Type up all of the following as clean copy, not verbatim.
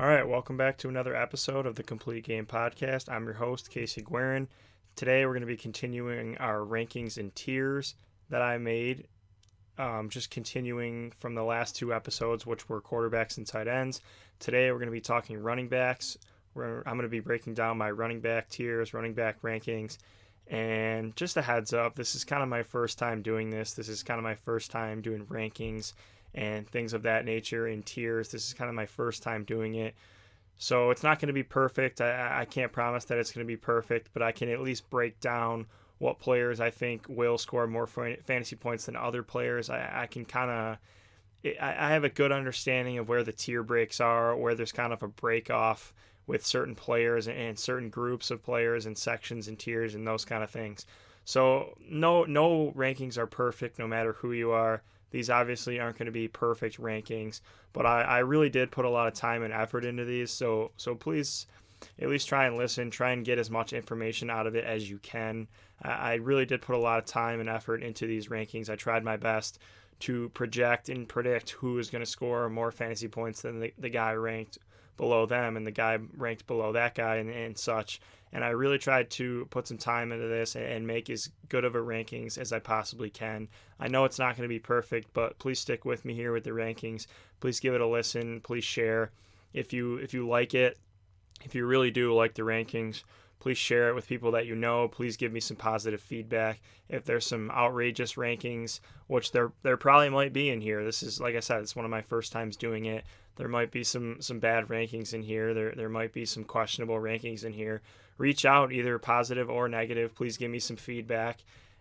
All right, welcome back to another episode of the Complete Game Podcast. I'm your host, Casey Guerin. Today we're going to be continuing our rankings and tiers that I made, just continuing from the last two episodes, which were quarterbacks and tight ends. Today we're going to be talking running backs. I'm going to be breaking down my running back tiers, running back rankings, and just a heads up, this is kind of my first time doing this. This is kind of my first time doing rankings and things of that nature in tiers. This is kind of my first time doing it. So it's not going to be perfect. I can't promise that it's going to be perfect, but I can at least break down what players I think will score more fantasy points than other players. I can kind of, I have a good understanding of where the tier breaks are, where there's kind of a break off with certain players and certain groups of players and sections and tiers and those kind of things. So no rankings are perfect no matter who you are. These obviously aren't going to be perfect rankings, but I really did put a lot of time and effort into these. So please at least try and listen, try and get as much information out of it as you can. I really did put a lot of time and effort into these rankings. I tried my best to project and predict who is going to score more fantasy points than the guy ranked below them and the guy ranked below that guy and such. And I really tried to put some time into this and make as good of a rankings as I possibly can. I know it's not going to be perfect, but please stick with me here with the rankings. Please give it a listen. Please share. If you like it, if you really do like the rankings, please share it with people that you know. Please give me some positive feedback. If there's some outrageous rankings, which there probably might be in here. This is, like I said, it's one of my first times doing it. There might be some bad rankings in here. There might be some questionable rankings in here. Reach out, either positive or negative. Please give me some feedback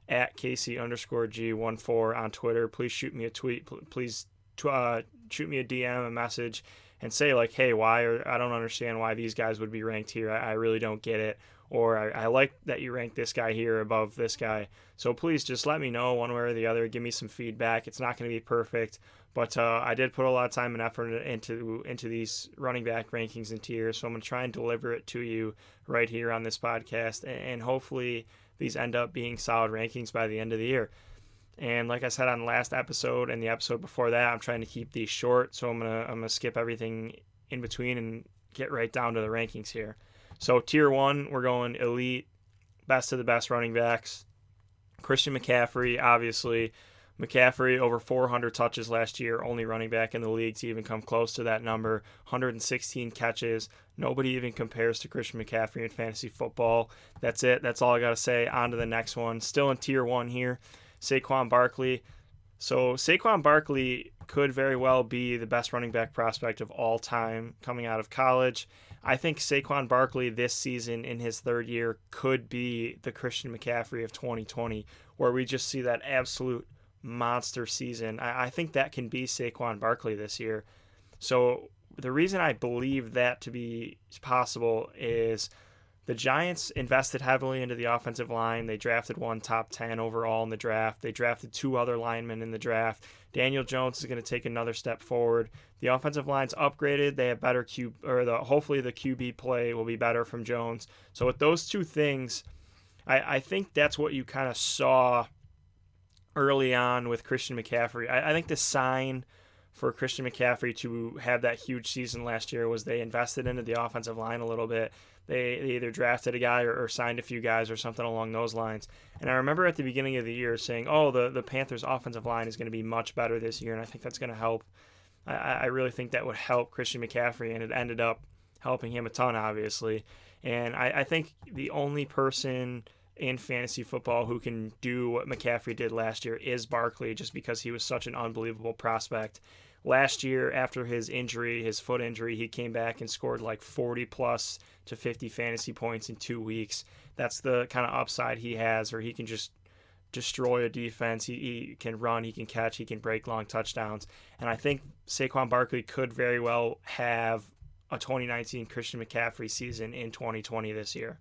at Casey_G14 on Twitter. Please shoot me a tweet. Please shoot me a DM, a message, and say like, hey, why, or I don't understand why these guys would be ranked here. I really don't get it. Or I like that you rank this guy here above this guy. So please just let me know one way or the other. Give me some feedback. It's not going to be perfect, but I did put a lot of time and effort into these running back rankings and tiers. So I'm going to try and deliver it to you right here on this podcast, and hopefully these end up being solid rankings by the end of the year. And like I said on the last episode and the episode before that, I'm trying to keep these short, so I'm gonna skip everything in between and get right down to the rankings here. So tier 1, we're going elite, best of the best running backs. Christian McCaffrey, obviously. McCaffrey over 400 touches last year, only running back in the league to even come close to that number. 116 catches. Nobody even compares to Christian McCaffrey in fantasy football. That's it. That's all I got to say. On to the next one. Still in tier 1 here. Saquon Barkley. So Saquon Barkley could very well be the best running back prospect of all time coming out of college. I think Saquon Barkley this season in his third year could be the Christian McCaffrey of 2020, where we just see that absolute monster season. I think that can be Saquon Barkley this year. So the reason I believe that to be possible is the Giants invested heavily into the offensive line. They drafted one top 10 overall in the draft. They drafted two other linemen in the draft. Daniel Jones is going to take another step forward. The offensive line's upgraded. They have better hopefully the QB play will be better from Jones. So with those two things, I think that's what you kind of saw early on with Christian McCaffrey. I think the sign for Christian McCaffrey to have that huge season last year was they invested into the offensive line a little bit. They either drafted a guy or signed a few guys or something along those lines. And I remember at the beginning of the year saying, oh, the Panthers' offensive line is going to be much better this year, and I think that's going to help. I really think that would help Christian McCaffrey, and it ended up helping him a ton, obviously. And I think the only person in fantasy football who can do what McCaffrey did last year is Barkley, just because he was such an unbelievable prospect. Last year, after his injury, his foot injury, he came back and scored like 40 plus to 50 fantasy points in 2 weeks. That's the kind of upside he has, or he can just destroy a defense. He can run, he can catch, he can break long touchdowns. And I think Saquon Barkley could very well have a 2019 Christian McCaffrey season in 2020 this year.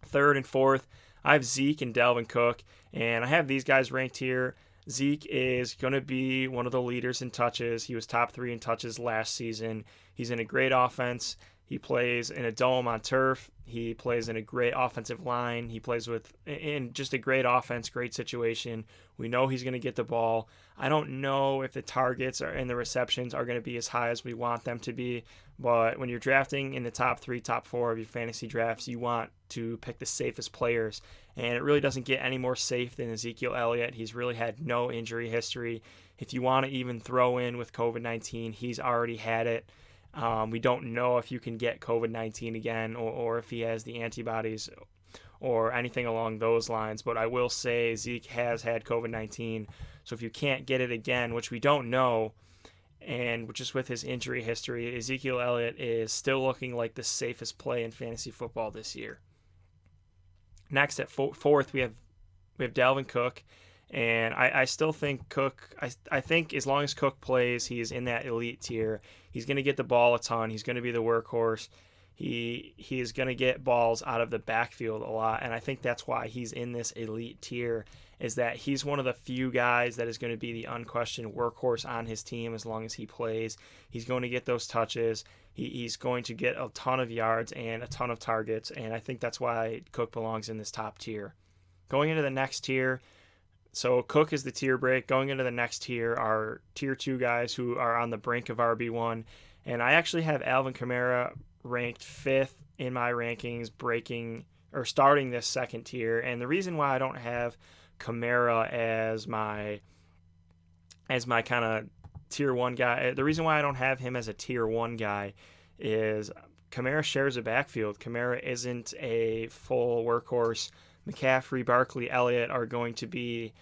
Third and fourth, I have Zeke and Dalvin Cook, and I have these guys ranked here. Zeke is going to be one of the leaders in touches. He was top 3 in touches last season. He's in a great offense. He plays in a dome on turf. He plays in a great offensive line. He plays in just a great offense, great situation. We know he's going to get the ball. I don't know if the targets and the receptions are going to be as high as we want them to be, but when you're drafting in the top 3, top 4 of your fantasy drafts, you want to pick the safest players, and it really doesn't get any more safe than Ezekiel Elliott. He's really had no injury history. If you want to even throw in with COVID-19, he's already had it. We don't know if you can get COVID-19 again or if he has the antibodies or anything along those lines. But I will say Zeke has had COVID-19. So if you can't get it again, which we don't know, and just with his injury history, Ezekiel Elliott is still looking like the safest play in fantasy football this year. Next at fourth, we have Dalvin Cook. And I still think Cook, I think as long as Cook plays, he is in that elite tier. He's going to get the ball a ton. He's going to be the workhorse. He is going to get balls out of the backfield a lot. And I think that's why he's in this elite tier, is that he's one of the few guys that is going to be the unquestioned workhorse on his team as long as he plays. He's going to get those touches. He's going to get a ton of yards and a ton of targets. And I think that's why Cook belongs in this top tier. Going into the next tier, so Cook is the tier break. Going into the next tier are tier 2 guys who are on the brink of RB1. And I actually have Alvin Kamara ranked 5th in my rankings, starting this second tier. And the reason why I don't have Kamara as my kind of tier 1 guy, the reason why I don't have him as a tier 1 guy is Kamara shares a backfield. Kamara isn't a full workhorse. McCaffrey, Barkley, Elliott are going to be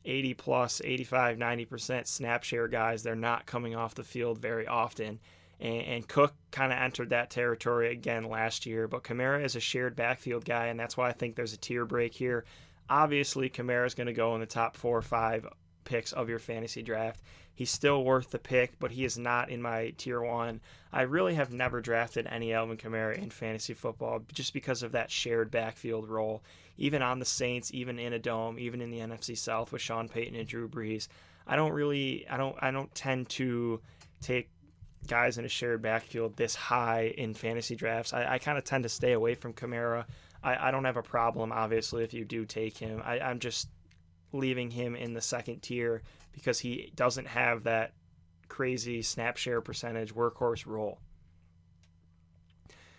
80 plus, 85, 90% snap share guys. They're not coming off the field very often. And Cook kind of entered that territory again last year. But Kamara is a shared backfield guy, and that's why I think there's a tier break here. Obviously, Kamara is going to go in the top 4 or 5 picks of your fantasy draft. He's still worth the pick, but he is not in my tier 1. I really have never drafted any Alvin Kamara in fantasy football just because of that shared backfield role. Even on the Saints, even in a dome, even in the NFC South with Sean Payton and Drew Brees, I don't tend to take guys in a shared backfield this high in fantasy drafts. I kind of tend to stay away from Kamara. I don't have a problem, obviously, if you do take him. I'm just leaving him in the second tier because he doesn't have that crazy snap share percentage workhorse role.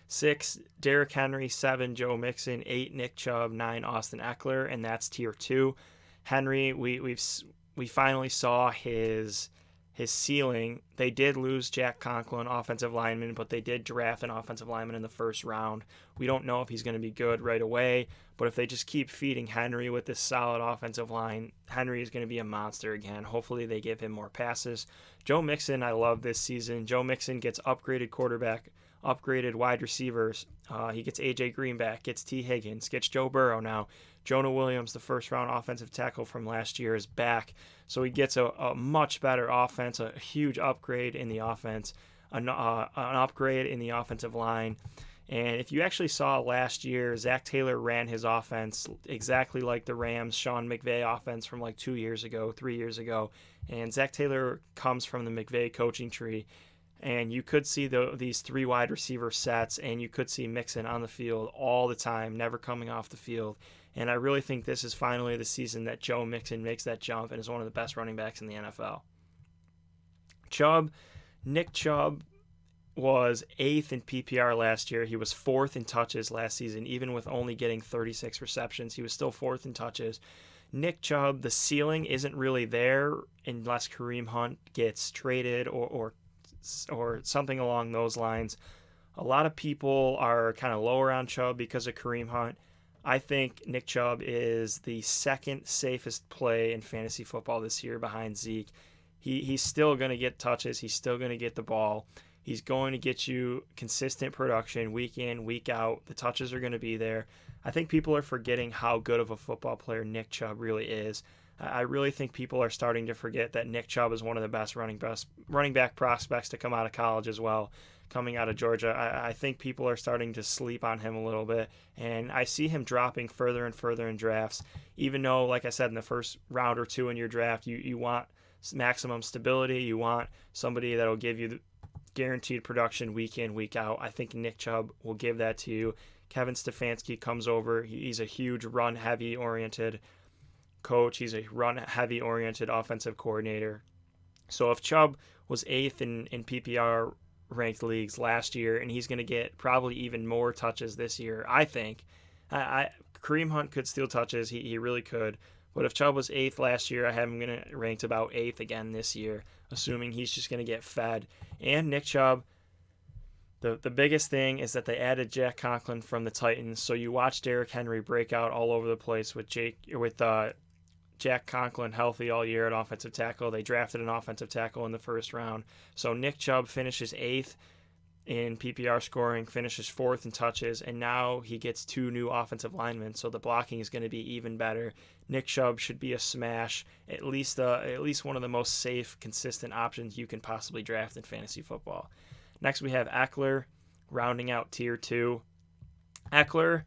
6, Derrick Henry. 7, Joe Mixon. 8, Nick Chubb. 9, Austin Eckler, and that's tier 2. Henry, we finally saw his ceiling. They did lose Jack Conklin, offensive lineman, but they did draft an offensive lineman in the first round. We don't know if he's going to be good right away, but if they just keep feeding Henry with this solid offensive line, Henry is going to be a monster again. Hopefully they give him more passes. Joe Mixon, I love this season. Joe Mixon gets upgraded quarterback, upgraded wide receivers. He gets A.J. Green back, gets T. Higgins, gets Joe Burrow now. Jonah Williams, the first-round offensive tackle from last year, is back. So he gets a much better offense, a huge upgrade in the offense, an upgrade in the offensive line. And if you actually saw last year, Zach Taylor ran his offense exactly like the Rams' Sean McVay offense from like 3 years ago. And Zach Taylor comes from the McVay coaching tree. And you could see these 3 wide receiver sets, and you could see Mixon on the field all the time, never coming off the field. And I really think this is finally the season that Joe Mixon makes that jump and is one of the best running backs in the NFL. Nick Chubb was 8th in PPR last year. He was 4th in touches last season, even with only getting 36 receptions. He was still 4th in touches. Nick Chubb, the ceiling isn't really there unless Kareem Hunt gets traded or something along those lines. A lot of people are kind of lower on Chubb because of Kareem Hunt. I think Nick Chubb is the second safest play in fantasy football this year behind Zeke. He's still going to get touches. He's still going to get the ball. He's going to get you consistent production week in, week out. The touches are going to be there. I think people are forgetting how good of a football player Nick Chubb really is. I really think people are starting to forget that Nick Chubb is one of the best running back prospects to come out of college as well, coming out of Georgia. I think people are starting to sleep on him a little bit, and I see him dropping further and further in drafts, even though, like I said, in the first round or 2 in your draft, you want maximum stability. You want somebody that will give you guaranteed production week in, week out. I think Nick Chubb will give that to you. Kevin Stefanski comes over. He's a huge run-heavy oriented coach. He's a run-heavy oriented offensive coordinator. So if Chubb was 8th in PPR ranked leagues last year, and he's going to get probably even more touches this year, I think. Kareem Hunt could steal touches. He really could. But if Chubb was 8th last year, I have him going to ranked about 8th again this year, assuming he's just going to get fed. And Nick Chubb, the biggest thing is that they added Jack Conklin from the Titans. So you watch Derrick Henry break out all over the place with Jack Conklin healthy all year at offensive tackle. They drafted an offensive tackle in the first round. So Nick Chubb finishes 8th in PPR scoring, finishes 4th in touches, and now he gets 2 new offensive linemen, so the blocking is going to be even better. Nick Chubb should be a smash, at least one of the most safe, consistent options you can possibly draft in fantasy football. Next, we have Eckler, rounding out Tier 2. Eckler,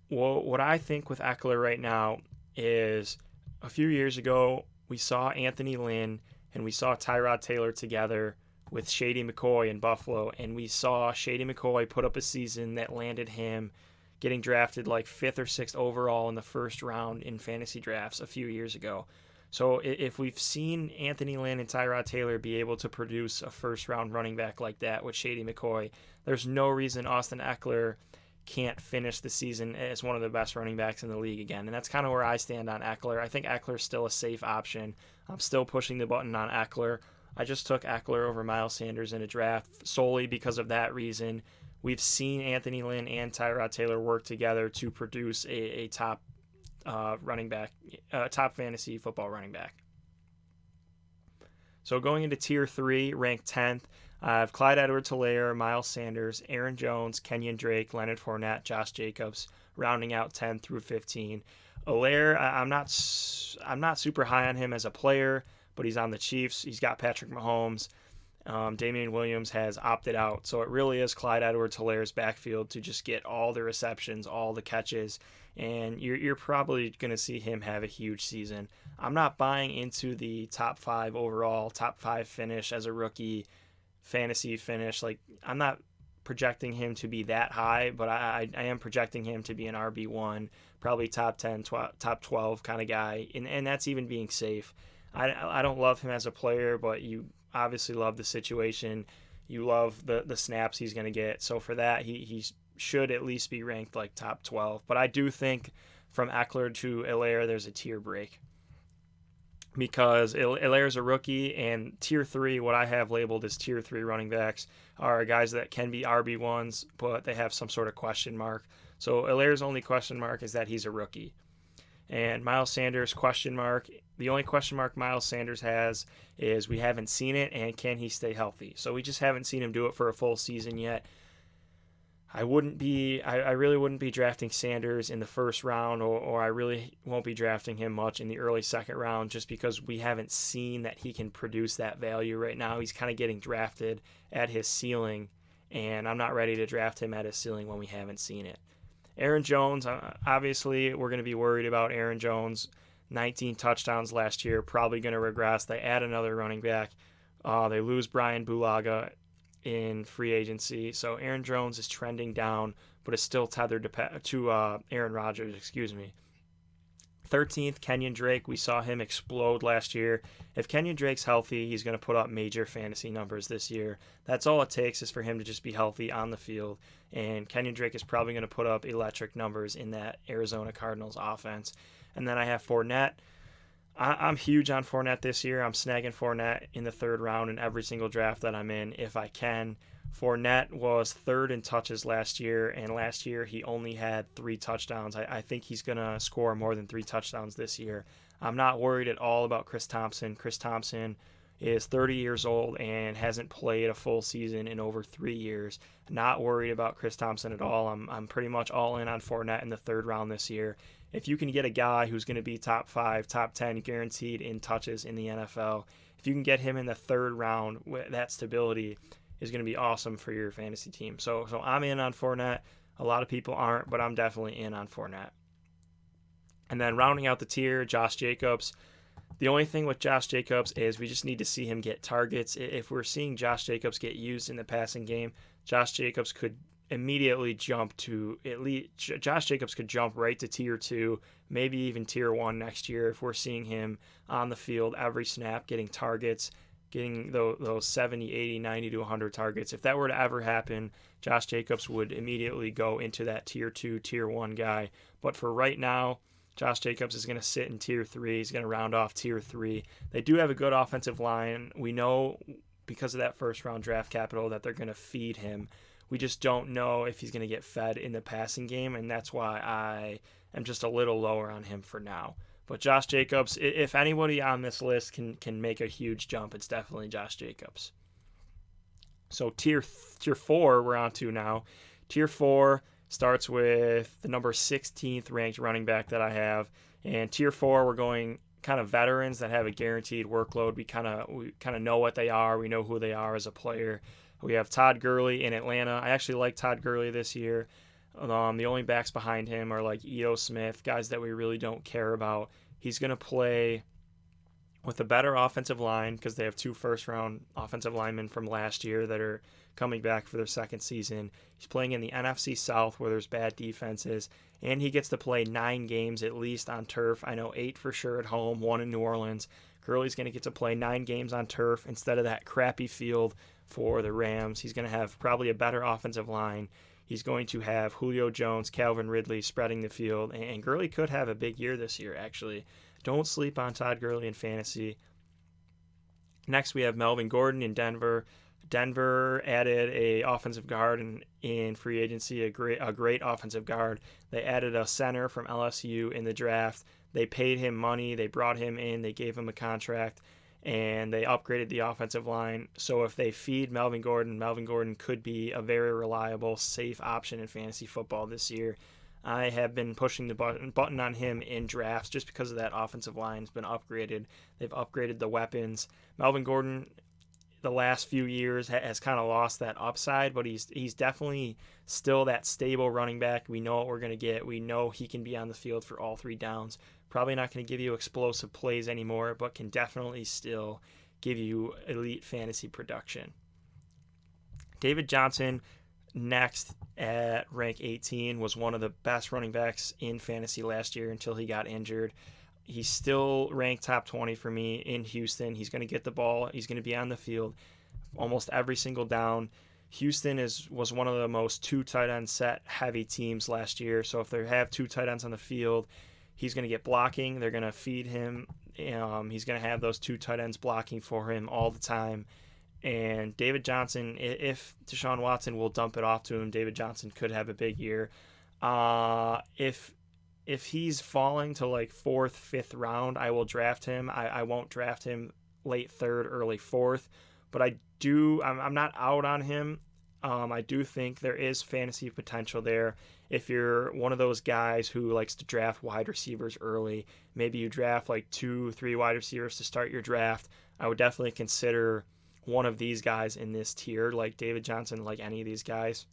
well, what I think with Eckler right now is a few years ago, we saw Anthony Lynn and we saw Tyrod Taylor together with Shady McCoy in Buffalo, and we saw Shady McCoy put up a season that landed him getting drafted like 5th or 6th overall in the first round in fantasy drafts a few years ago. So if we've seen Anthony Lynn and Tyrod Taylor be able to produce a first-round running back like that with Shady McCoy, there's no reason Austin Eckler can't finish the season as one of the best running backs in the league again. And that's kind of where I stand on Eckler. I think Eckler's still a safe option. I'm still pushing the button on Eckler. I just took Eckler over Miles Sanders in a draft solely because of that reason. We've seen Anthony Lynn and Tyrod Taylor work together to produce a top running back, top fantasy football running back. So going into Tier 3, ranked 10th, I have Clyde Edwards-Helaire, Miles Sanders, Aaron Jones, Kenyon Drake, Leonard Fournette, Josh Jacobs, rounding out 10 through 15. Helaire, I'm not super high on him as a player, but he's on the Chiefs. He's got Patrick Mahomes. Damian Williams has opted out. So it really is Clyde Edwards-Helaire's backfield to just get all the receptions, all the catches, and you're probably going to see him have a huge season. I'm not buying into the top 5 overall, top 5 finish as a rookie, fantasy finish. Like, I'm not projecting him to be that high, but I am projecting him to be an RB1, probably top 10, top 12 kind of guy, and that's even being safe. I don't love him as a player, but you obviously love the situation. You love the snaps he's going to get. So for that, he should at least be ranked like top 12. But I do think from Eckler to Helaire, there's a tier break. Because Helaire's a rookie, and Tier 3, what I have labeled as Tier 3 running backs, are guys that can be RB1s, but they have some sort of question mark. So Helaire's only question mark is that he's a rookie. And Miles Sanders, question mark. The only question mark Miles Sanders has is we haven't seen it, and can he stay healthy? So we just haven't seen him do it for a full season yet. I really wouldn't be drafting Sanders in the first round, or I really won't be drafting him much in the early second round, just because we haven't seen that he can produce that value right now. He's kind of getting drafted at his ceiling, and I'm not ready to draft him at his ceiling when we haven't seen it. Aaron Jones, obviously we're going to be worried about Aaron Jones. 19 touchdowns last year, probably going to regress. They add another running back. They lose Brian Bulaga in free agency. So Aaron Jones is trending down, but is still tethered to Aaron Rodgers, 13th, Kenyon Drake. We saw him explode last year. If Kenyon Drake's healthy, he's going to put up major fantasy numbers this year. That's all it takes is for him to just be healthy on the field. And Kenyon Drake is probably going to put up electric numbers in that Arizona Cardinals offense. And then I have Fournette. I'm huge on Fournette this year. I'm snagging Fournette in the 3rd round in every single draft that I'm in if I can. Fournette was 3rd in touches last year, and last year he only had 3 touchdowns. I think he's going to score more than 3 touchdowns this year. I'm not worried at all about Chris Thompson. Chris Thompson is 30 years old and hasn't played a full season in over 3 years. Not worried about Chris Thompson at all. I'm pretty much all in on Fournette in the 3rd round this year. If you can get a guy who's going to be top 5, top 10 guaranteed in touches in the NFL, if you can get him in the 3rd round, that stability is going to be awesome for your fantasy team. So I'm in on Fournette. A lot of people aren't, but I'm definitely in on Fournette. And then rounding out the tier, Josh Jacobs. The only thing with Josh Jacobs is we just need to see him get targets. If we're seeing Josh Jacobs get used in the passing game, Josh Jacobs could immediately jump to at least Josh Jacobs could jump right to tier 2, maybe even tier 1 next year if we're seeing him on the field every snap, getting targets, getting those 70, 80, 90 to 100 targets. If that were to ever happen, Josh Jacobs would immediately go into that tier 2, tier 1 guy. But for right now, Josh Jacobs is going to sit in tier 3. He's going to round off tier 3. They do have a good offensive line. We know because of that first round draft capital that they're going to feed him. We just don't know if he's going to get fed in the passing game, and that's why I am just a little lower on him for now. But Josh Jacobs, if anybody on this list can make a huge jump, it's definitely Josh Jacobs. So tier 4 we're on to now. Tier 4 starts with the number 16th ranked running back that I have. And tier 4, we're going kind of veterans that have a guaranteed workload. We kind of know what they are. We know who they are as a player. We have Todd Gurley in Atlanta. I actually like Todd Gurley this year. The only backs behind him are like Ito Smith, guys that we really don't care about. He's going to play with a better offensive line because they have 2 first-round offensive linemen from last year that are coming back for their second season. He's playing in the NFC South where there's bad defenses, and he gets to play 9 games at least on turf. I know 8 for sure at home, 1 in New Orleans. Gurley's going to get to play 9 games on turf instead of that crappy field for the Rams. He's going to have probably a better offensive line. He's going to have Julio Jones, Calvin Ridley spreading the field, and Gurley could have a big year this year, actually. Don't sleep on Todd Gurley in fantasy. Next, we have Melvin Gordon in Denver. Denver added a offensive guard in free agency, a great offensive guard. They added a center from LSU in the draft. They paid him money. They brought him in. They gave him a contract, and they upgraded the offensive line. So if they feed Melvin Gordon could be a very reliable, safe option in fantasy football this year. I have been pushing the button on him in drafts just because of that offensive line has been upgraded. They've upgraded the weapons. Melvin Gordon, the last few years, has kind of lost that upside, but he's definitely still that stable running back. We know what we're going to get. We know he can be on the field for all 3 downs. Probably not going to give you explosive plays anymore, but can definitely still give you elite fantasy production. David Johnson, next at rank 18, was one of the best running backs in fantasy last year until he got injured. He's still ranked top 20 for me in Houston. He's going to get the ball. He's going to be on the field almost every single down. Houston was one of the most 2 tight end set heavy teams last year. So if they have 2 tight ends on the field, he's going to get blocking. They're going to feed him. He's going to have those 2 tight ends blocking for him all the time. And David Johnson, if Deshaun Watson will dump it off to him, David Johnson could have a big year. If he's falling to like 4th, 5th round, I will draft him. I won't draft him late 3rd, early 4th. But I'm not out on him. I do think there is fantasy potential there. If you're one of those guys who likes to draft wide receivers early, maybe you draft like 2-3 wide receivers to start your draft, I would definitely consider one of these guys in this tier, like David Johnson, like any of these guys.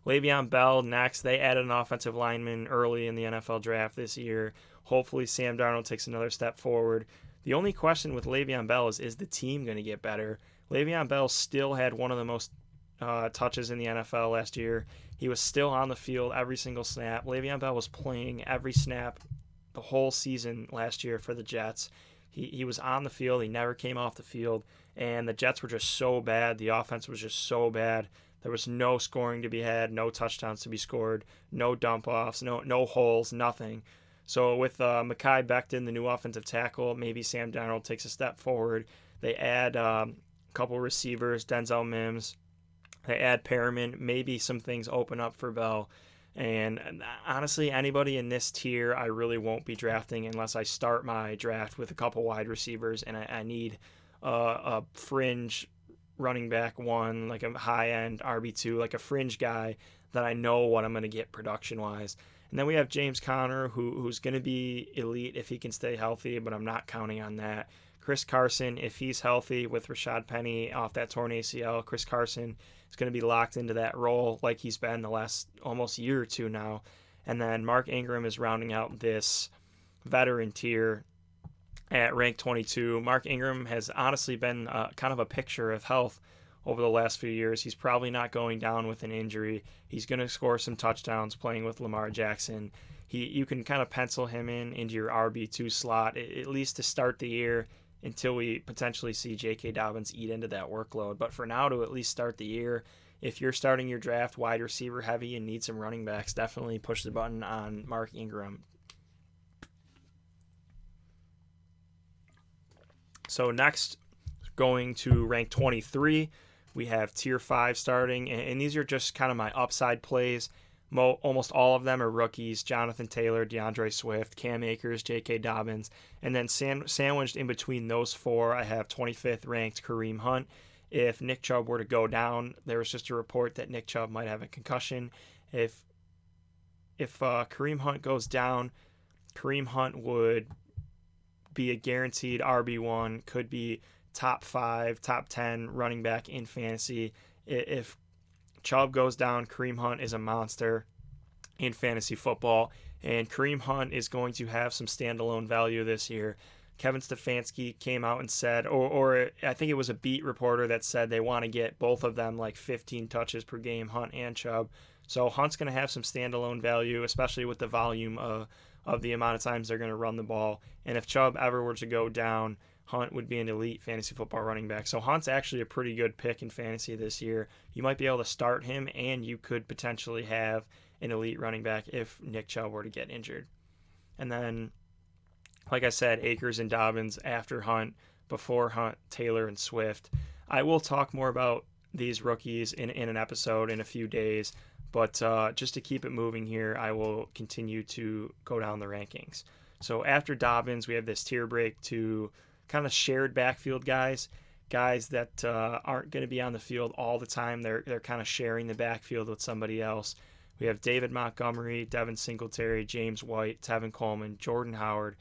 Le'Veon Bell next. They added an offensive lineman early in the NFL draft this year. Hopefully Sam Darnold takes another step forward. The only question with Le'Veon Bell is the team going to get better? Le'Veon Bell still had one of the most touches in the NFL last year. He was still on the field every single snap. Le'Veon Bell was playing every snap the whole season last year for the Jets. He was on the field. He never came off the field. And the Jets were just so bad. The offense was just so bad. There was no scoring to be had, no touchdowns to be scored, no dump-offs, no holes, nothing. So with Mekhi Becton, the new offensive tackle, maybe Sam Darnold takes a step forward. They add a couple receivers, Denzel Mims. They add Perriman. Maybe some things open up for Bell. And honestly, anybody in this tier, I really won't be drafting unless I start my draft with a couple wide receivers, and I need a fringe running back 1, like a high-end RB2, like a fringe guy that I know what I'm going to get production-wise. And then we have James Conner, who's going to be elite if he can stay healthy, but I'm not counting on that. Chris Carson, if he's healthy with Rashad Penny off that torn ACL, Chris Carson is going to be locked into that role like he's been the last almost year or 2 now. And then Mark Ingram is rounding out this veteran tier. at rank 22. Mark Ingram has honestly been kind of a picture of health over the last few years. He's probably not going down with an injury. He's going to score some touchdowns playing with Lamar Jackson. You can kind of pencil him into your RB2 slot, at least to start the year, until we potentially see J.K. Dobbins eat into that workload. But for now, to at least start the year, if you're starting your draft wide receiver heavy and need some running backs, definitely push the button on Mark Ingram. So next, going to rank 23, we have tier 5 starting, and these are just kind of my upside plays. Almost all of them are rookies: Jonathan Taylor, DeAndre Swift, Cam Akers, J.K. Dobbins. And then sandwiched in between those four, I have 25th ranked Kareem Hunt. If Nick Chubb were to go down, there was just a report that Nick Chubb might have a concussion. If Kareem Hunt goes down, Kareem Hunt would be a guaranteed RB1, could be top 5, top 10 running back in fantasy. If Chubb goes down, Kareem Hunt is a monster in fantasy football, and Kareem Hunt is going to have some standalone value this year. Kevin Stefanski came out and said, or I think it was a beat reporter that said they want to get both of them like 15 touches per game, Hunt and Chubb. So Hunt's going to have some standalone value, especially with the volume of the amount of times they're going to run the ball. And if Chubb ever were to go down, Hunt would be an elite fantasy football running back. So Hunt's actually a pretty good pick in fantasy this year. You might be able to start him, and you could potentially have an elite running back if Nick Chubb were to get injured. And then, like I said, Akers and Dobbins after Hunt, before Hunt, Taylor, and Swift. I will talk more about these rookies in an episode in a few days, but just to keep it moving here, I will continue to go down the rankings. So after Dobbins, we have this tier break to kind of shared backfield guys that aren't going to be on the field all the time. They're kind of sharing the backfield with somebody else. We have David Montgomery, Devin Singletary, James White, Tevin Coleman, Jordan Howard,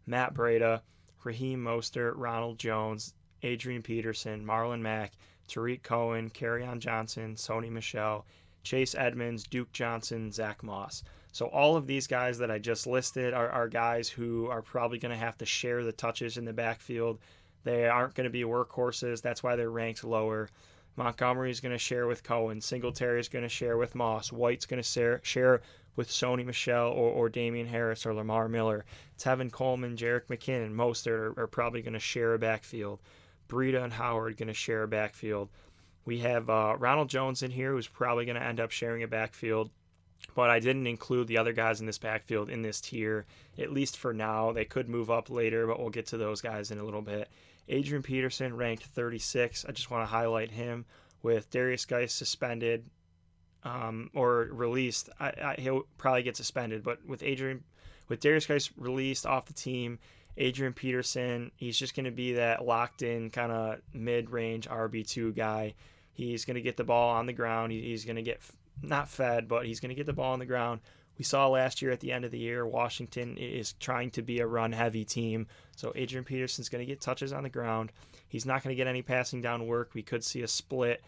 Matt Breida, Raheem Mostert, Ronald Jones, Adrian Peterson, Marlon Mack, Tariq Cohen, Kerryon Johnson, Sony Michel, Chase Edmonds, Duke Johnson, Zach Moss. So all of these guys that I just listed are guys who are probably going to have to share the touches in the backfield. They aren't going to be workhorses. That's why they're ranked lower. Montgomery is going to share with Cohen. Singletary is going to share with Moss. White's going to share with Sony Michel or Damian Harris or Lamar Miller. Tevin Coleman, Jerick McKinnon, Mostert are probably going to share a backfield. Breida and Howard going to share a backfield. We have Ronald Jones in here, who's probably going to end up sharing a backfield. But I didn't include the other guys in this backfield in this tier, at least for now. They could move up later, but we'll get to those guys in a little bit. Adrian Peterson ranked 36. I just want to highlight him. With Darius Geis suspended or released, he'll probably get suspended. But with Darius Geis released off the team, Adrian Peterson, he's just going to be that locked-in kind of mid-range RB2 guy. He's going to get the ball on the ground. He's going to get not fed, but he's going to get the ball on the ground. We saw last year at the end of the year, Washington is trying to be a run-heavy team. So Adrian Peterson's going to get touches on the ground. He's not going to get any passing down work. We could see a split.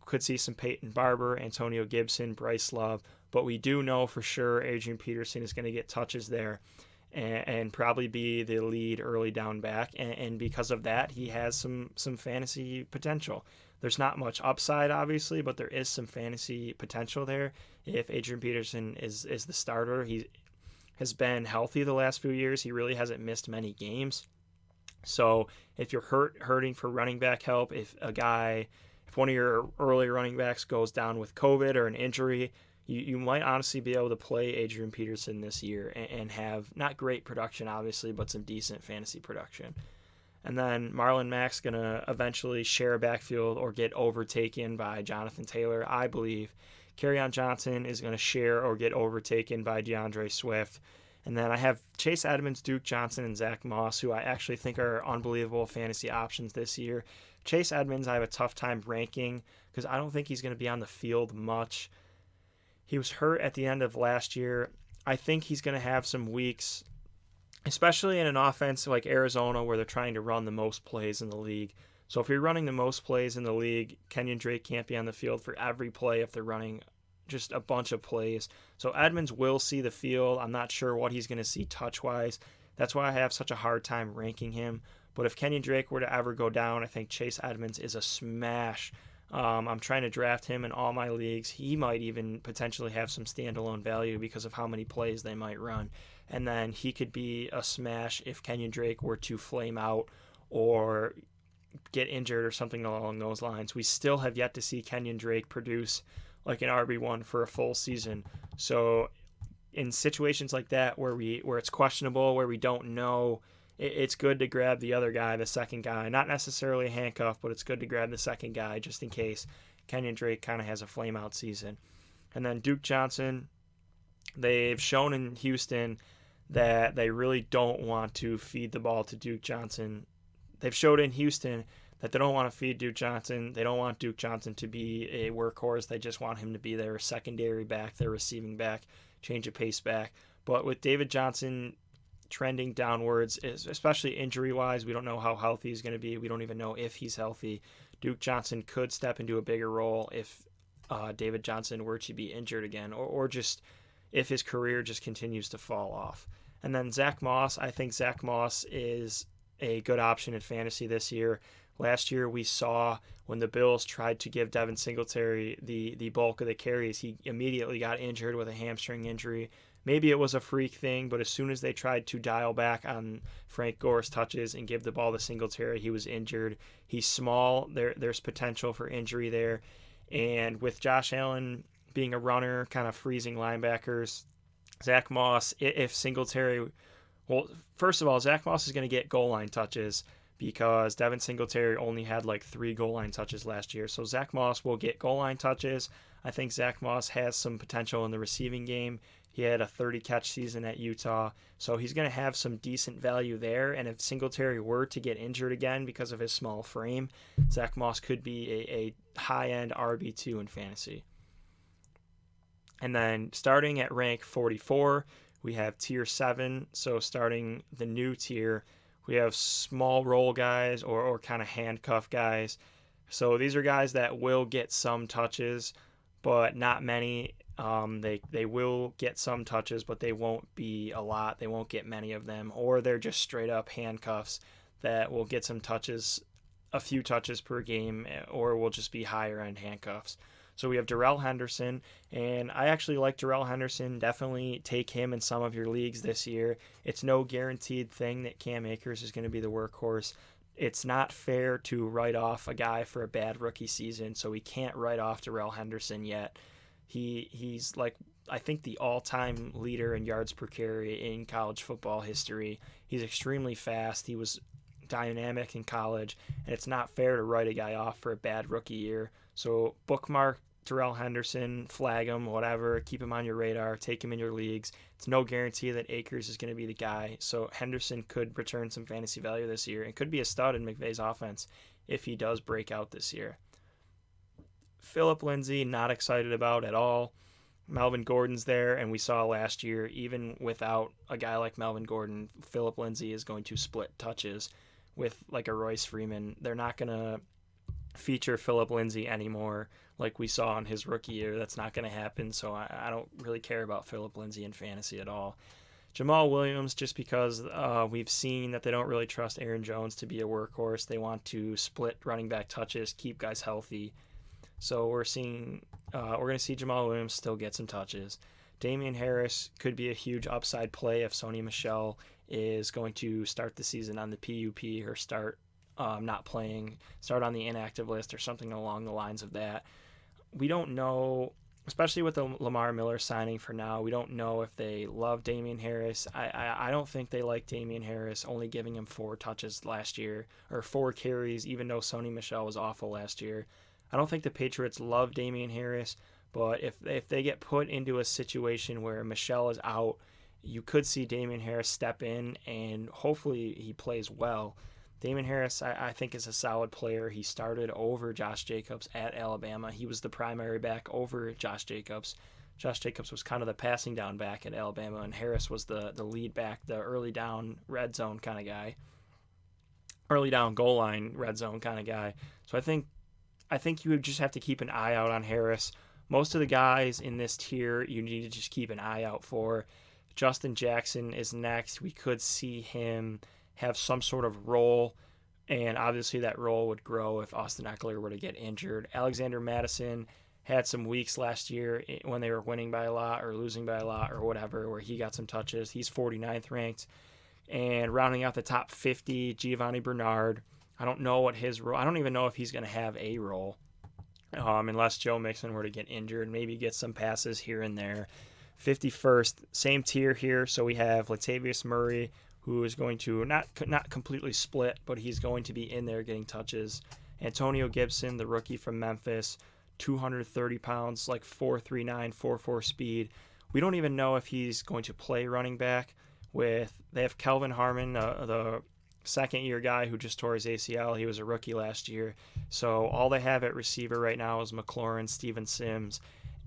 Could see some Peyton Barber, Antonio Gibson, Bryce Love. But we do know for sure Adrian Peterson is going to get touches there and probably be the lead early down back. And because of that, he has some fantasy potential. There's not much upside, obviously, but there is some fantasy potential there. If Adrian Peterson is the starter, he has been healthy the last few years. He really hasn't missed many games. So if you're hurting for running back help, if one of your early running backs goes down with COVID or an injury, you might honestly be able to play Adrian Peterson this year and have not great production, obviously, but some decent fantasy production. And then Marlon Mack's going to eventually share a backfield or get overtaken by Jonathan Taylor, I believe. Kerryon Johnson is going to share or get overtaken by DeAndre Swift. And then I have Chase Edmonds, Duke Johnson, and Zach Moss, who I actually think are unbelievable fantasy options this year. Chase Edmonds, I have a tough time ranking because I don't think he's going to be on the field much. He was hurt at the end of last year. I think he's going to have some weeks, especially in an offense like Arizona where they're trying to run the most plays in the league. So if you're running the most plays in the league, Kenyon Drake can't be on the field for every play if they're running just a bunch of plays. So Edmonds will see the field. I'm not sure what he's going to see touch-wise. That's why I have such a hard time ranking him. But if Kenyon Drake were to ever go down, I think Chase Edmonds is a smash. I'm trying to draft him in all my leagues. He might even potentially have some standalone value because of how many plays they might run. And then he could be a smash if Kenyon Drake were to flame out or get injured or something along those lines. We still have yet to see Kenyon Drake produce like an RB1 for a full season. So in situations like that where it's questionable, where we don't know, it's good to grab the other guy, the second guy. Not necessarily a handcuff, but it's good to grab the second guy just in case Kenyon Drake kind of has a flame out season. And then Duke Johnson, they've shown in Houston that they really don't want to feed the ball to Duke Johnson. They've showed in Houston that they don't want to feed Duke Johnson. They don't want Duke Johnson to be a workhorse. They just want him to be their secondary back, their receiving back, change of pace back. But with David Johnson trending downwards, especially injury-wise, we don't know how healthy he's going to be. We don't even know if he's healthy. Duke Johnson could step into a bigger role if David Johnson were to be injured again, or just if his career just continues to fall off. And then Zach Moss, I think Zach Moss is a good option in fantasy this year. Last year we saw when the Bills tried to give Devin Singletary the bulk of the carries, he immediately got injured with a hamstring injury. Maybe it was a freak thing, but as soon as they tried to dial back on Frank Gore's touches and give the ball to Singletary, he was injured. He's small. There's potential for injury there. And with Josh Allen being a runner, kind of freezing linebackers, Zach Moss, if Singletary... Well, first of all, Zach Moss is going to get goal line touches because Devin Singletary only had like 3 goal line touches last year. So Zach Moss will get goal line touches. I think Zach Moss has some potential in the receiving game. He had a 30-catch season at Utah, so he's going to have some decent value there. And if Singletary were to get injured again because of his small frame, Zach Moss could be a high-end RB2 in fantasy. And then starting at rank 44, we have tier 7. So starting the new tier, we have small role guys or kind of handcuff guys. So these are guys that will get some touches, but not many. They will get some touches, but they won't be a lot. They won't get many of them, or they're just straight up handcuffs that will get some touches, a few touches per game, or will just be higher end handcuffs. So we have Darrell Henderson, and I actually like Darrell Henderson. Definitely take him in some of your leagues this year. It's no guaranteed thing that Cam Akers is going to be the workhorse. It's not fair to write off a guy for a bad rookie season, so we can't write off Darrell Henderson yet. He's like, I think, the all-time leader in yards per carry in college football history. He's extremely fast. He was dynamic in college, and it's not fair to write a guy off for a bad rookie year. So bookmark Darrell Henderson, flag him, whatever, keep him on your radar, take him in your leagues. It's no guarantee that Akers is going to be the guy, so Henderson could return some fantasy value this year and could be a stud in McVay's offense if he does break out this year. Phillip Lindsay, not excited about at all. Melvin Gordon's there, and we saw last year, even without a guy like Melvin Gordon, Phillip Lindsay is going to split touches with like a Royce Freeman. They're not going to feature Phillip Lindsay anymore like we saw in his rookie year. That's not going to happen, so I don't really care about Phillip Lindsay in fantasy at all. Jamal Williams, just because we've seen that they don't really trust Aaron Jones to be a workhorse. They want to split running back touches, keep guys healthy. So we're going to see Jamal Williams still get some touches. Damian Harris could be a huge upside play if Sony Michel is going to start the season on the PUP or start not playing, start on the inactive list or something along the lines of that. We don't know, especially with the Lamar Miller signing for now, we don't know if they love Damian Harris. I don't think they like Damian Harris, only giving him 4 touches last year, or 4 carries, even though Sony Michel was awful last year. I don't think the Patriots love Damian Harris, but if they get put into a situation where Michel is out, you could see Damian Harris step in, and hopefully he plays well. Damian Harris, I think, is a solid player. He started over Josh Jacobs at Alabama. He was the primary back over Josh Jacobs. Josh Jacobs was kind of the passing down back at Alabama, and Harris was the lead back, the early down red zone kind of guy. Early down goal line red zone kind of guy. So I think you would just have to keep an eye out on Harris. Most of the guys in this tier you need to just keep an eye out for. Justin Jackson is next. We could see him have some sort of role, and obviously that role would grow if Austin Eckler were to get injured. Alexander Mattison had some weeks last year when they were winning by a lot or losing by a lot or whatever, where he got some touches. He's 49th ranked. And rounding out the top 50, Giovanni Bernard. I don't know what his role. I don't even know if he's going to have a role, unless Joe Mixon were to get injured. Maybe get some passes here and there. 51st, same tier here. So we have Latavius Murray, who is going to not completely split, but he's going to be in there getting touches. Antonio Gibson, the rookie from Memphis, 230 pounds, like 4.39, 4.4 speed. We don't even know if he's going to play running back. They have Kelvin Harmon, the second-year guy who just tore his ACL. He was a rookie last year. So all they have at receiver right now is McLaurin, Steven Sims,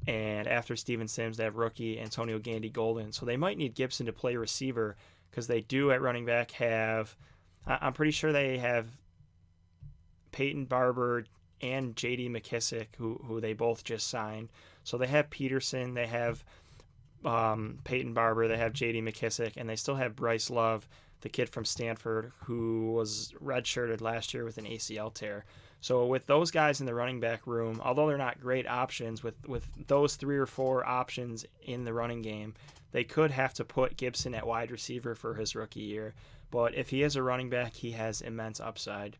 and after Steven Sims, they have rookie Antonio Gandy-Golden. So they might need Gibson to play receiver because they do at running back have, I'm pretty sure they have Peyton Barber and J.D. McKissick, who they both just signed. So they have Peterson, they have Peyton Barber, they have J.D. McKissick, and they still have Bryce Love, the kid from Stanford, who was redshirted last year with an ACL tear. So with those guys in the running back room, although they're not great options, with those 3 or 4 options in the running game, they could have to put Gibson at wide receiver for his rookie year. But if he is a running back, he has immense upside.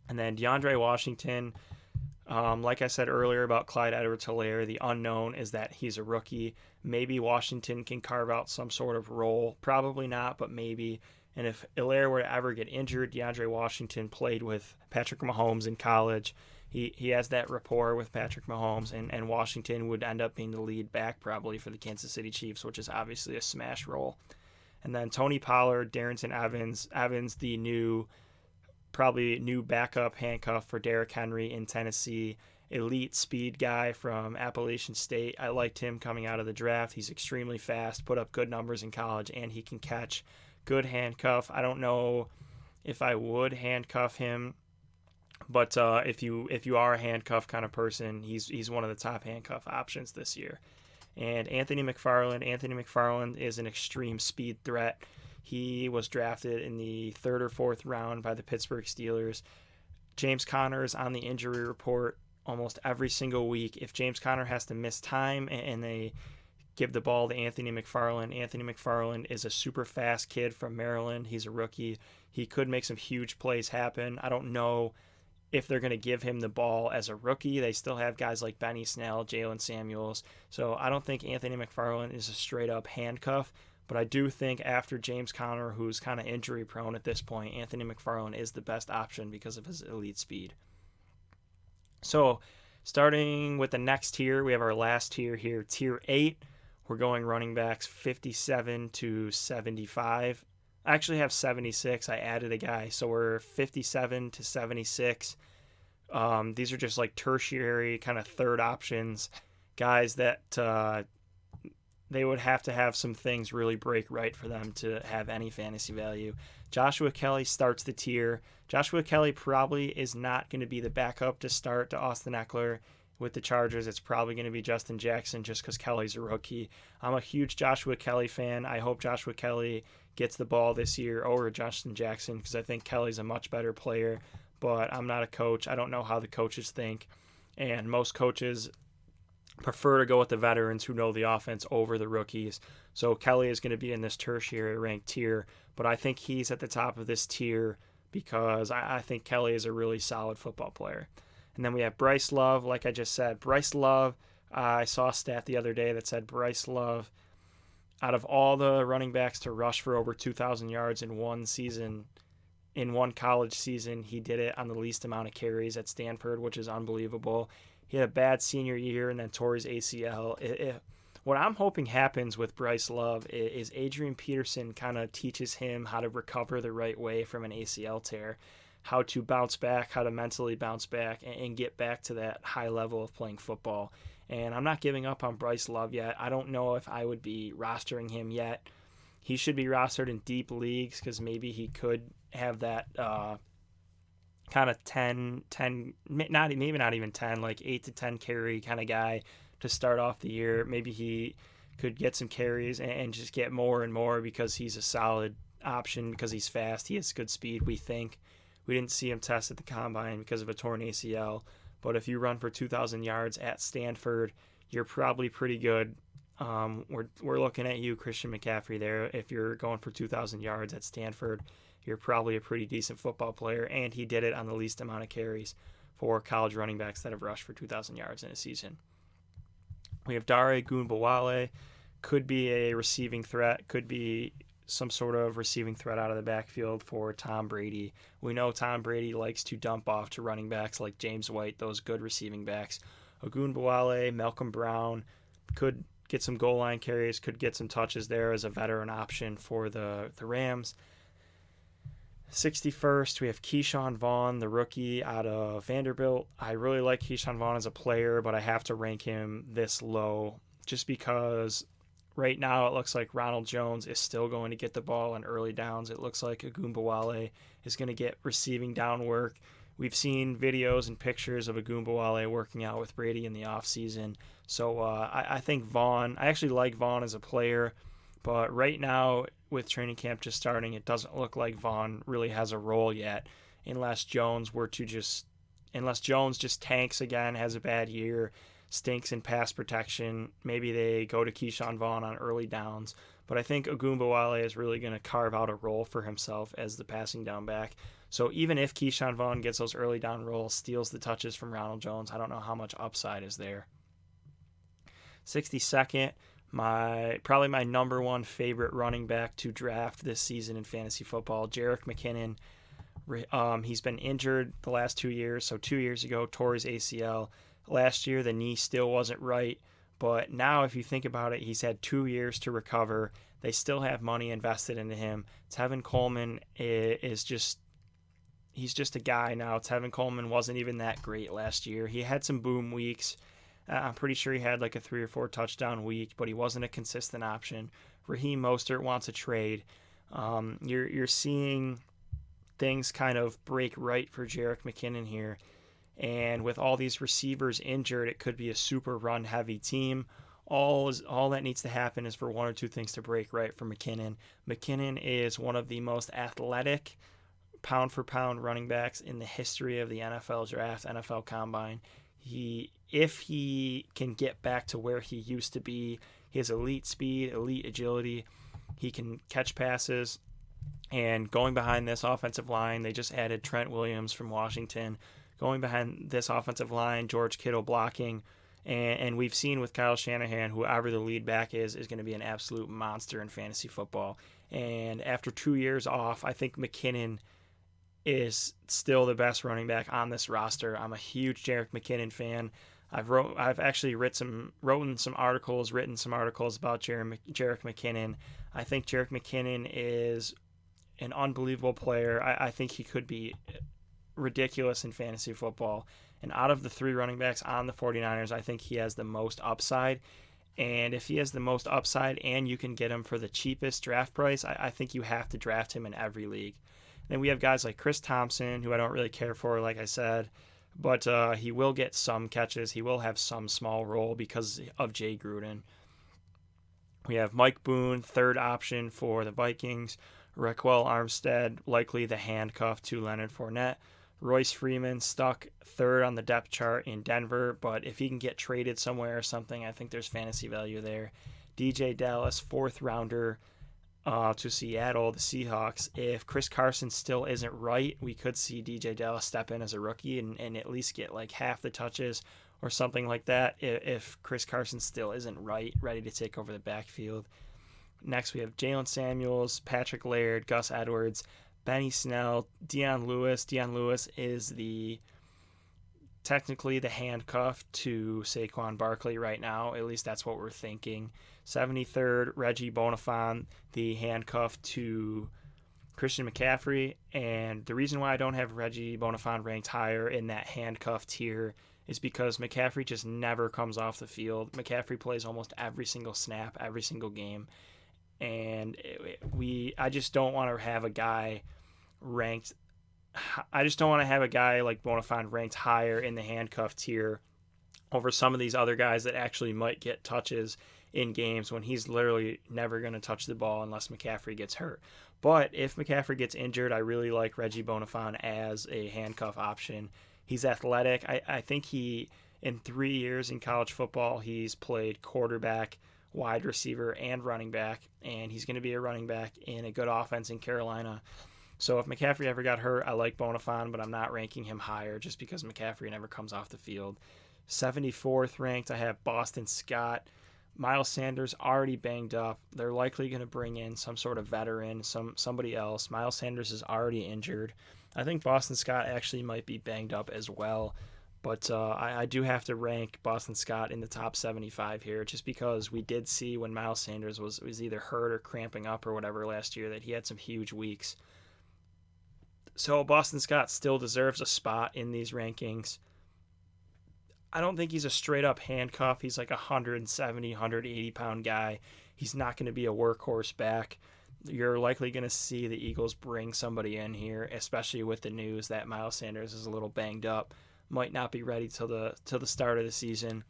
And then DeAndre Washington, like I said earlier about Clyde Edwards-Helaire, the unknown is that he's a rookie. Maybe Washington can carve out some sort of role. Probably not, but maybe. And if Helaire were to ever get injured, DeAndre Washington played with Patrick Mahomes in college. He has that rapport with Patrick Mahomes, and Washington would end up being the lead back probably for the Kansas City Chiefs, which is obviously a smash role. And then Tony Pollard, Darrynton Evans, the probably new backup handcuff for Derrick Henry in Tennessee. Elite speed guy from Appalachian State. I liked him coming out of the draft. He's extremely fast, put up good numbers in college, and he can catch. Good handcuff. I don't know if I would handcuff him, but if you are a handcuff kind of person, he's one of the top handcuff options this year. And Anthony McFarland is an extreme speed threat. He was drafted in the 3rd or 4th round by the Pittsburgh Steelers. James Conner is on the injury report almost every single week. If James Conner has to miss time and they give the ball to Anthony McFarland is a super fast kid from Maryland. He's a rookie. He could make some huge plays happen. I don't know if they're going to give him the ball as a rookie. They still have guys like Benny Snell, Jalen Samuels. So I don't think Anthony McFarland is a straight-up handcuff. But I do think after James Conner, who's kind of injury-prone at this point, Anthony McFarland is the best option because of his elite speed. So starting with the next tier, we have our last tier here, Tier 8. We're going running backs 57 to 75. I actually have 76. I added a guy. So we're 57 to 76. These are just like tertiary kind of third options, guys that they would have to have some things really break right for them to have any fantasy value. Joshua Kelly starts the tier. Joshua Kelly probably is not going to be the backup to start to Austin Eckler. With the Chargers, it's probably going to be Justin Jackson just because Kelly's a rookie. I'm a huge Joshua Kelly fan. I hope Joshua Kelly gets the ball this year over Justin Jackson because I think Kelly's a much better player, but I'm not a coach. I don't know how the coaches think, and most coaches prefer to go with the veterans who know the offense over the rookies. So Kelly is going to be in this tertiary ranked tier, but I think he's at the top of this tier because I think Kelly is a really solid football player. And then we have Bryce Love, like I just said. Bryce Love, I saw a stat the other day that said Bryce Love, out of all the running backs to rush for over 2,000 yards in one season, in one college season, he did it on the least amount of carries at Stanford, which is unbelievable. He had a bad senior year and then tore his ACL. What I'm hoping happens with Bryce Love is Adrian Peterson kind of teaches him how to recover the right way from an ACL tear, how to bounce back, how to mentally bounce back and get back to that high level of playing football. And I'm not giving up on Bryce Love yet. I don't know if I would be rostering him yet. He should be rostered in deep leagues because maybe he could have that kind of 10, maybe not even 10, like 8 to 10 carry kind of guy to start off the year. Maybe he could get some carries and just get more and more because he's a solid option, because he's fast. He has good speed, we think. We didn't see him test at the combine because of a torn ACL, but if you run for 2,000 yards at Stanford, you're probably pretty good. We're looking at you, Christian McCaffrey, there. If you're going for 2,000 yards at Stanford, you're probably a pretty decent football player, and he did it on the least amount of carries for college running backs that have rushed for 2,000 yards in a season. We have Dare Ogunbowale, could be a receiving threat, could be some sort of receiving threat out of the backfield for Tom Brady. We know Tom Brady likes to dump off to running backs like James White, those good receiving backs. Ogunbowale, Malcolm Brown could get some goal line carries, could get some touches there as a veteran option for the Rams. 61st, we have Keyshawn Vaughn, the rookie out of Vanderbilt. I really like Keyshawn Vaughn as a player, but I have to rank him this low just because right now it looks like Ronald Jones is still going to get the ball on early downs. It looks like Ogunbowale is going to get receiving down work. We've seen videos and pictures of Ogunbowale working out with Brady in the offseason. So I think Vaughn, I actually like Vaughn as a player, but right now with training camp just starting, it doesn't look like Vaughn really has a role yet unless Jones just tanks again, has a bad year, stinks in pass protection. Maybe they go to Keyshawn Vaughn on early downs. But I think Ogunbowale is really going to carve out a role for himself as the passing down back. So even if Keyshawn Vaughn gets those early down rolls, steals the touches from Ronald Jones, I don't know how much upside is there. 62nd, probably my number one favorite running back to draft this season in fantasy football, Jerick McKinnon. He's been injured the last 2 years. So 2 years ago, tore his ACL. Last year, the knee still wasn't right. But now, if you think about it, he's had 2 years to recover. They still have money invested into him. Tevin Coleman he's just a guy now. Tevin Coleman wasn't even that great last year. He had some boom weeks. I'm pretty sure he had like a 3 or 4 touchdown week, but he wasn't a consistent option. Raheem Mostert wants a trade. You're seeing things kind of break right for Jerick McKinnon here. And with all these receivers injured, it could be a super run-heavy team. All that needs to happen is for 1 or 2 things to break right for McKinnon. McKinnon is one of the most athletic pound-for-pound running backs in the history of the NFL draft, NFL Combine. If he can get back to where he used to be, he has elite speed, elite agility. He can catch passes. And going behind this offensive line, they just added Trent Williams from Washington. Going behind this offensive line, George Kittle blocking. And we've seen with Kyle Shanahan, whoever the lead back is going to be an absolute monster in fantasy football. And after 2 years off, I think McKinnon is still the best running back on this roster. I'm a huge Jerick McKinnon fan. I've actually written some articles about Jerick McKinnon. I think Jerick McKinnon is an unbelievable player. I think he could be ridiculous in fantasy football. And out of the 3 running backs on the 49ers, I think he has the most upside. And if he has the most upside and you can get him for the cheapest draft price, I think you have to draft him in every league. Then we have guys like Chris Thompson, who I don't really care for, like I said, but he will get some catches. He will have some small role because of Jay Gruden. We have Mike Boone, third option for the Vikings. Raquel Armstead, likely the handcuff to Leonard Fournette. Royce Freeman stuck third on the depth chart in Denver, but if he can get traded somewhere or something, I think there's fantasy value there. DJ Dallas, 4th rounder to Seattle, the Seahawks. If Chris Carson still isn't right, we could see DJ Dallas step in as a rookie and at least get like half the touches or something like that if Chris Carson still isn't right, ready to take over the backfield. Next, we have Jalen Samuels, Patrick Laird, Gus Edwards, Benny Snell, Dion Lewis. Dion Lewis is technically the handcuff to Saquon Barkley right now. At least that's what we're thinking. 73rd, Reggie Bonifant, the handcuff to Christian McCaffrey. And the reason why I don't have Reggie Bonifant ranked higher in that handcuff tier is because McCaffrey just never comes off the field. McCaffrey plays almost every single snap, every single game. And I just don't want to have a guy ranked. I just don't want to have a guy like Bonifant ranked higher in the handcuff tier over some of these other guys that actually might get touches in games when he's literally never going to touch the ball unless McCaffrey gets hurt. But if McCaffrey gets injured, I really like Reggie Bonifant as a handcuff option. He's athletic. I think in 3 years in college football, he's played quarterback, wide receiver, and running back, and he's going to be a running back in a good offense in Carolina. So if McCaffrey ever got hurt, I like Bonifant, but I'm not ranking him higher just because McCaffrey never comes off the field. 74th ranked, I have Boston Scott. Miles Sanders already banged up. They're likely going to bring in some sort of veteran, somebody else. Miles Sanders is already injured. I think Boston Scott actually might be banged up as well. But I do have to rank Boston Scott in the top 75 here, just because we did see when Miles Sanders was either hurt or cramping up or whatever last year that he had some huge weeks. So Boston Scott still deserves a spot in these rankings. I don't think he's a straight up handcuff. He's like a 170, 180 pound guy. He's not going to be a workhorse back. You're likely going to see the Eagles bring somebody in here, especially with the news that Miles Sanders is a little banged up, might not be ready till the start of the season.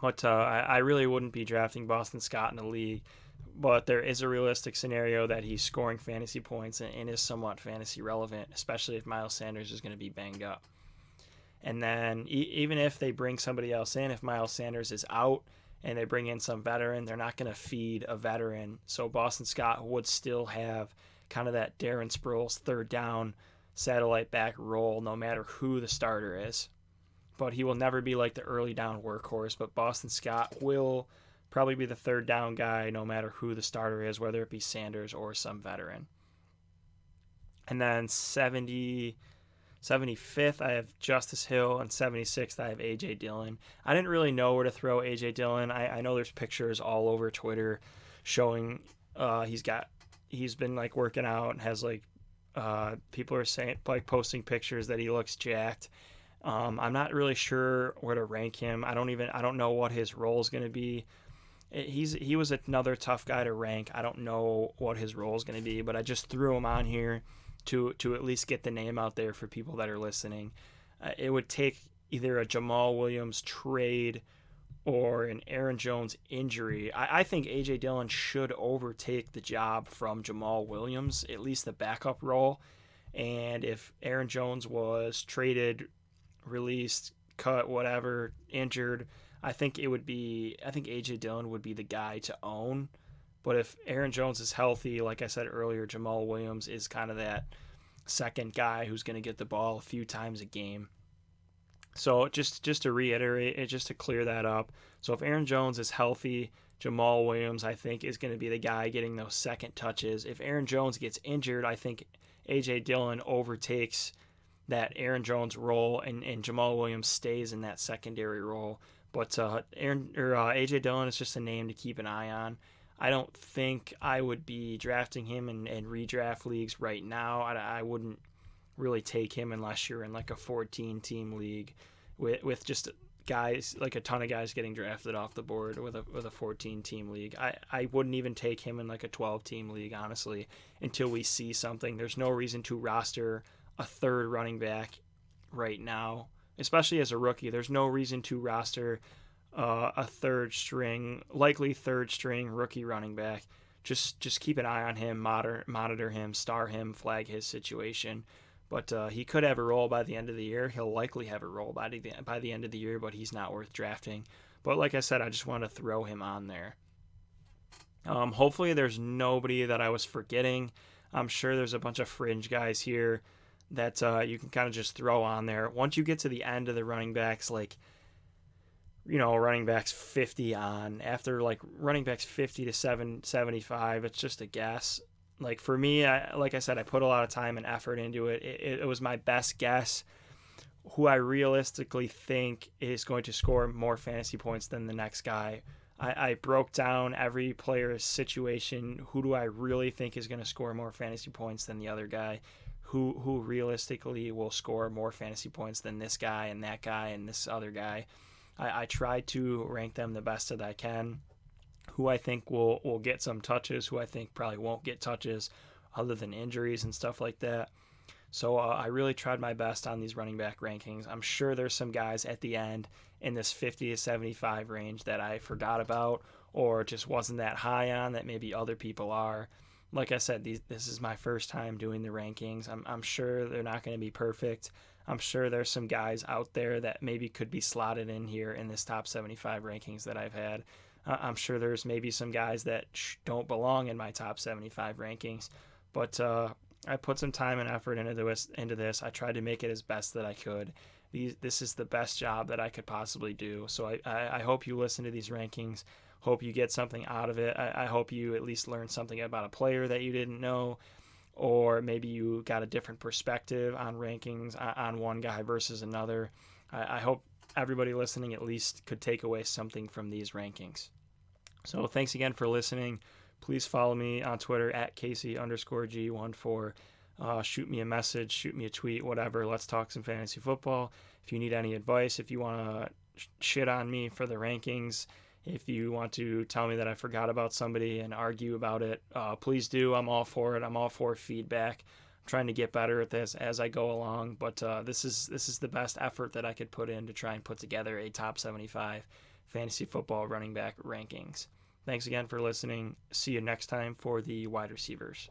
But I really wouldn't be drafting Boston Scott in the league. But there is a realistic scenario that he's scoring fantasy points and is somewhat fantasy relevant, especially if Miles Sanders is going to be banged up. And then even if they bring somebody else in, if Miles Sanders is out and they bring in some veteran, they're not going to feed a veteran. So Boston Scott would still have kind of that Darren Sproles third down satellite back role no matter who the starter is. But he will never be like the early down workhorse. But Boston Scott will probably be the third down guy no matter who the starter is, whether it be Sanders or some veteran. And then 75th, I have Justice Hill, and 76th, I have A.J. Dillon. I didn't really know where to throw A.J. Dillon. I know there's pictures all over Twitter showing he's been like working out and has like people are saying like posting pictures that he looks jacked. I'm not really sure where to rank him. I don't know what his role is going to be. He was another tough guy to rank. I don't know what his role is going to be, but I just threw him on here to at least get the name out there for people that are listening. It would take either a Jamal Williams trade or an Aaron Jones injury. I think A.J. Dillon should overtake the job from Jamal Williams, at least the backup role. And if Aaron Jones was traded, released, cut, whatever, injured, I think A.J. Dillon would be the guy to own. But if Aaron Jones is healthy, like I said earlier, Jamal Williams is kind of that second guy who's going to get the ball a few times a game. So just to reiterate, just to clear that up. So if Aaron Jones is healthy, Jamal Williams, I think, is going to be the guy getting those second touches. If Aaron Jones gets injured, I think A.J. Dillon overtakes that Aaron Jones role, and Jamal Williams stays in that secondary role. But A.J. Dillon is just a name to keep an eye on. I don't think I would be drafting him in redraft leagues right now. I wouldn't really take him unless you're in like a 14-team league with just guys, like a ton of guys getting drafted off the board with a 14-team league. I wouldn't even take him in like a 12-team league, honestly, until we see something. There's no reason to roster a third running back right now, especially as a rookie. There's no reason to roster a likely third string rookie running back. Just keep an eye on him, monitor him, star him, flag his situation. But he could have a role by the end of the year. He'll likely have a role by the end of the year, but he's not worth drafting. But like I said, I just want to throw him on there. Hopefully there's nobody that I was forgetting. I'm sure there's a bunch of fringe guys here that you can kind of just throw on there. Once you get to the end of the running backs, like, running backs 50 on, after like running backs 50 to 75, it's just a guess. Like for me, like I said, I put a lot of time and effort into it. It was my best guess who I realistically think is going to score more fantasy points than the next guy. I broke down every player's situation. Who do I really think is going to score more fantasy points than the other guy? Who realistically will score more fantasy points than this guy and that guy and this other guy? I tried to rank them the best that I can. Who I think will get some touches, who I think probably won't get touches other than injuries and stuff like that. So I really tried my best on these running back rankings. I'm sure there's some guys at the end in this 50 to 75 range that I forgot about or just wasn't that high on that maybe other people are. Like I said, this is my first time doing the rankings. I'm sure they're not going to be perfect. I'm sure there's some guys out there that maybe could be slotted in here in this top 75 rankings that I've had. I'm sure there's maybe some guys that don't belong in my top 75 rankings, but I put some time and effort into this. I tried to make it as best that I could. This is the best job that I could possibly do. So I hope you listen to these rankings. Hope you get something out of it. I hope you at least learn something about a player that you didn't know, or maybe you got a different perspective on rankings on one guy versus another. I hope everybody listening at least could take away something from these rankings. So thanks again for listening. Please follow me on Twitter at Casey_G14. Shoot me a message, shoot me a tweet, whatever. Let's talk some fantasy football. If you need any advice, if you want to shit on me for the rankings, if you want to tell me that I forgot about somebody and argue about it, please do. I'm all for it. I'm all for feedback. I'm trying to get better at this as I go along, but this is the best effort that I could put in to try and put together a top 75 fantasy football running back rankings. Thanks again for listening. See you next time for the wide receivers.